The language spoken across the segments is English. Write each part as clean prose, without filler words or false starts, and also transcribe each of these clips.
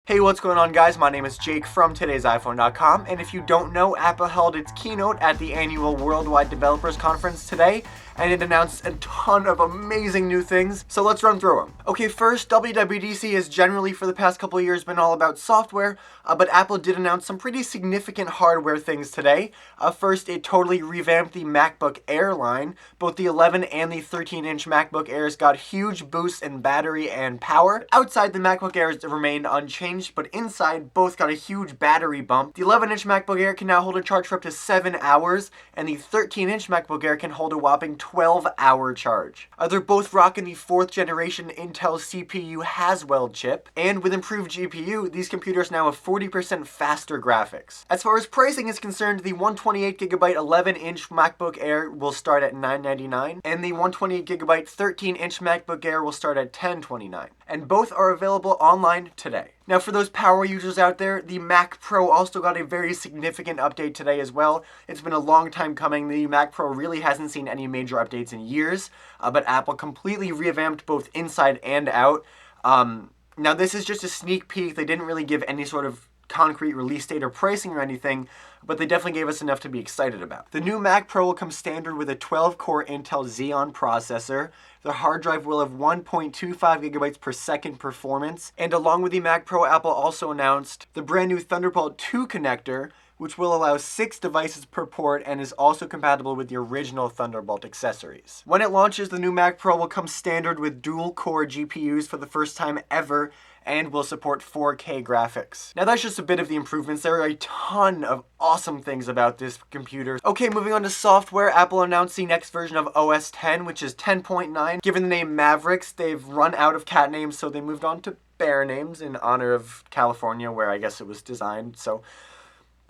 Hey, what's going on, guys? My name is Jake from TodaysiPhone.com, and if you don't know, Apple held its keynote at the annual Worldwide Developers Conference today, and it announced a ton of amazing new things, so let's run through them. Okay, first, WWDC has generally for the past couple of years been all about software, but Apple did announce some pretty significant hardware things today. First, it totally revamped the MacBook Air line. Both the 11 and the 13-inch MacBook Airs got huge boosts in battery and power. Outside, the MacBook Airs remained unchanged, but inside, both got a huge battery bump. The 11-inch MacBook Air can now hold a charge for up to 7 hours, and the 13-inch MacBook Air can hold a whopping 12-hour charge. They're both rocking the 4th generation Intel CPU Haswell chip, and with improved GPU, these computers now have 40% faster graphics. As far as pricing is concerned, the 128GB 11-inch MacBook Air will start at $999, and the 128GB 13-inch MacBook Air will start at $1,029, and both are available online today. Now, for those power users out there, the Mac Pro also got a very significant update today as well. It's been a long time coming. The Mac Pro really hasn't seen any major updates in years, but Apple completely revamped both inside and out. Now, this is just a sneak peek. They didn't really give any sort of concrete release date or pricing or anything, but they definitely gave us enough to be excited about. The new Mac Pro will come standard with a 12-core Intel Xeon processor. The hard drive will have 1.25 gigabytes per second performance, and along with the Mac Pro, Apple also announced the brand new Thunderbolt 2 connector, which will allow 6 devices per port and is also compatible with the original Thunderbolt accessories. When it launches, the new Mac Pro will come standard with dual-core GPUs for the first time ever, and will support 4K graphics. Now, that's just a bit of the improvements. There are a ton of awesome things about this computer. Okay, moving on to software, Apple announced the next version of OS X, which is 10.9. Given the name Mavericks, they've run out of cat names, so they moved on to bear names in honor of California, where I guess it was designed, so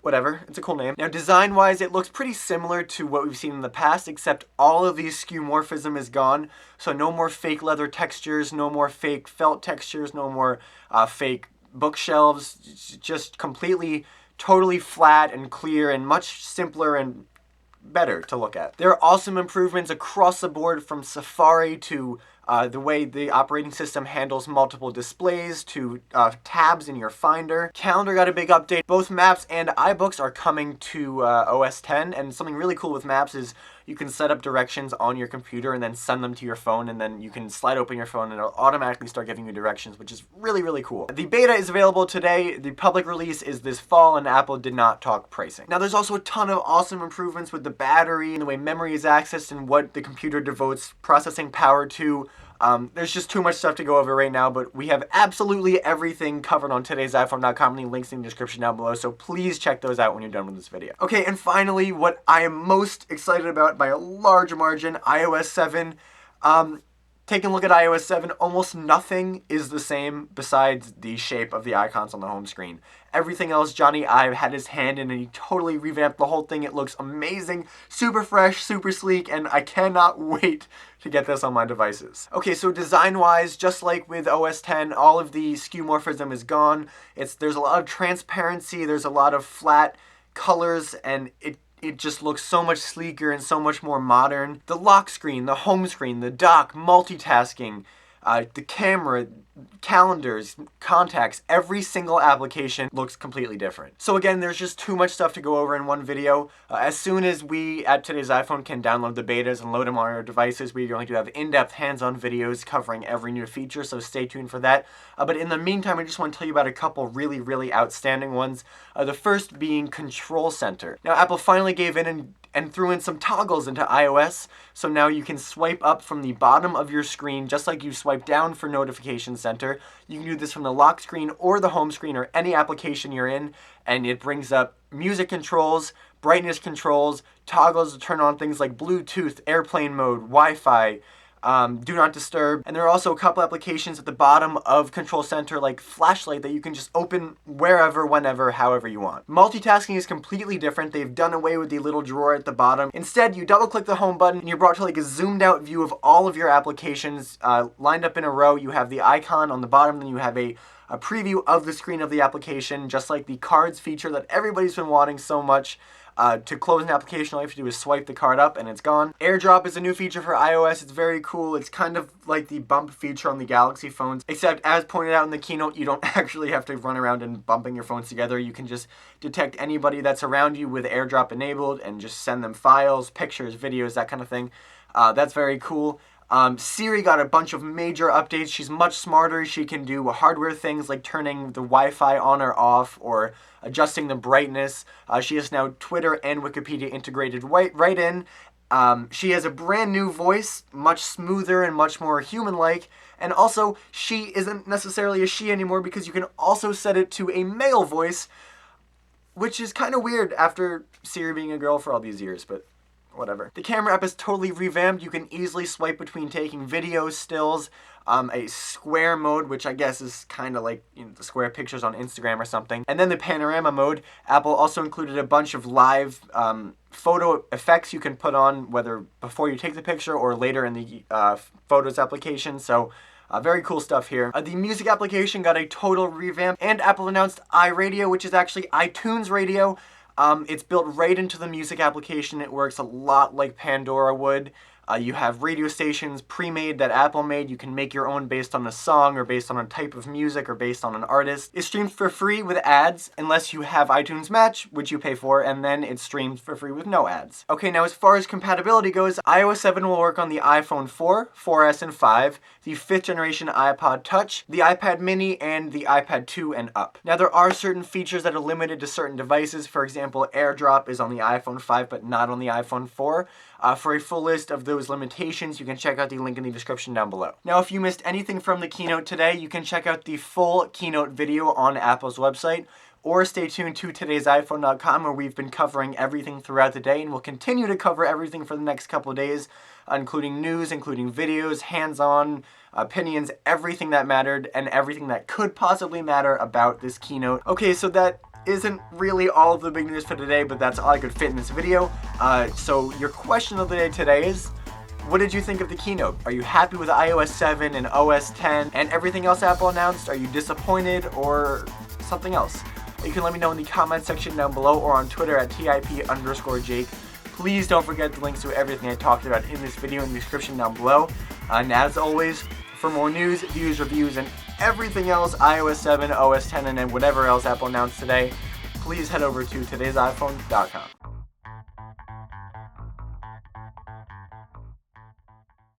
whatever, it's a cool name. Now, design-wise, it looks pretty similar to what we've seen in the past, except all of the skeuomorphism is gone. So no more fake leather textures, no more fake felt textures, no more fake bookshelves. It's just completely, totally flat and clear and much simpler and better to look at. There are awesome improvements across the board, from Safari to the way the operating system handles multiple displays to tabs in your Finder. Calendar got a big update. Both Maps and iBooks are coming to OS X, and something really cool with Maps is you can set up directions on your computer and then send them to your phone, and then you can slide open your phone and it'll automatically start giving you directions, which is really, really cool. The beta is available today. The public release is this fall, and Apple did not talk pricing. Now, there's also a ton of awesome improvements with the battery and the way memory is accessed and what the computer devotes processing power to. There's just too much stuff to go over right now, but we have absolutely everything covered on TodaysiPhone.com. The links in the description down below, so please check those out when you're done with this video. Okay, and finally, what I am most excited about by a large margin, iOS 7. Taking a look at iOS 7, almost nothing is the same besides the shape of the icons on the home screen. Everything else, Johnny Ive had his hand in, and he totally revamped the whole thing. It looks amazing, super fresh, super sleek, and I cannot wait to get this on my devices. Okay, so design-wise, just like with OS X, all of the skeuomorphism is gone. There's a lot of transparency, there's a lot of flat colors, and it just looks so much sleeker and so much more modern. The lock screen, the home screen, the dock, multitasking, the camera, calendars, contacts, every single application looks completely different. So again, there's just too much stuff to go over in one video. As soon as we at Today's iPhone can download the betas and load them on our devices, we're going to have in-depth hands-on videos covering every new feature, so stay tuned for that. But in the meantime, I just want to tell you about a couple really, really outstanding ones. The first being Control Center. Now, Apple finally gave in and threw in some toggles into iOS, so now you can swipe up from the bottom of your screen just like you swipe down for Notification Center. You can do this from the lock screen or the home screen or any application you're in, and it brings up music controls, brightness controls, toggles to turn on things like Bluetooth, airplane mode, Wi-Fi, do not disturb. And there are also a couple applications at the bottom of Control Center like Flashlight that you can just open wherever, whenever, however you want. Multitasking is completely different. They've done away with the little drawer at the bottom. Instead, you double click the home button and you're brought to like a zoomed out view of all of your applications lined up in a row. You have the icon on the bottom, then you have a preview of the screen of the application, just like the cards feature that everybody's been wanting so much. To close an application, all you have to do is swipe the card up and it's gone. AirDrop is a new feature for iOS. It's very cool. It's kind of like the bump feature on the Galaxy phones, except as pointed out in the keynote, you don't actually have to run around and bumping your phones together. You can just detect anybody that's around you with AirDrop enabled and just send them files, pictures, videos, that kind of thing. That's very cool. Siri got a bunch of major updates. She's much smarter. She can do hardware things like turning the Wi-Fi on or off or adjusting the brightness. She has now Twitter and Wikipedia integrated right in. She has a brand new voice, much smoother and much more human-like. And also, she isn't necessarily a she anymore because you can also set it to a male voice, which is kind of weird after Siri being a girl for all these years, but whatever. The camera app is totally revamped. You can easily swipe between taking videos, stills, a square mode, which I guess is kind of like, you know, the square pictures on Instagram or something. And then the panorama mode. Apple also included a bunch of live photo effects you can put on, whether before you take the picture or later in the Photos application. So very cool stuff here. The music application got a total revamp, and Apple announced iRadio, which is actually iTunes Radio. It's built right into the music application. It works a lot like Pandora would. You have radio stations pre-made that Apple made. You can make your own based on a song or based on a type of music or based on an artist. It streams for free with ads unless you have iTunes Match, which you pay for, and then it streams for free with no ads. Okay, now as far as compatibility goes, iOS 7 will work on the iPhone 4, 4S, and 5, the 5th generation iPod Touch, the iPad mini, and the iPad 2 and up. Now there are certain features that are limited to certain devices. For example, AirDrop is on the iPhone 5 but not on the iPhone 4. For a full list of those limitations, you can check out the link in the description down below. Now, if you missed anything from the keynote today, you can check out the full keynote video on Apple's website, or stay tuned to TodaysiPhone.com, where we've been covering everything throughout the day, and we'll continue to cover everything for the next couple of days, including news, including videos, hands-on, opinions, everything that mattered, and everything that could possibly matter about this keynote. Okay, so that isn't really all of the big news for today, but that's all I could fit in this video. So your question of the day today is, what did you think of the keynote? Are you happy with iOS 7 and OS 10 and everything else Apple announced? Are you disappointed or something else? You can let me know in the comment section down below or on Twitter at @TIP_Jake. Please don't forget the links to everything I talked about in this video in the description down below. And as always, for more news, views, reviews, and everything else iOS 7, OS 10, and then whatever else Apple announced today, please head over to TodaysiPhone.com.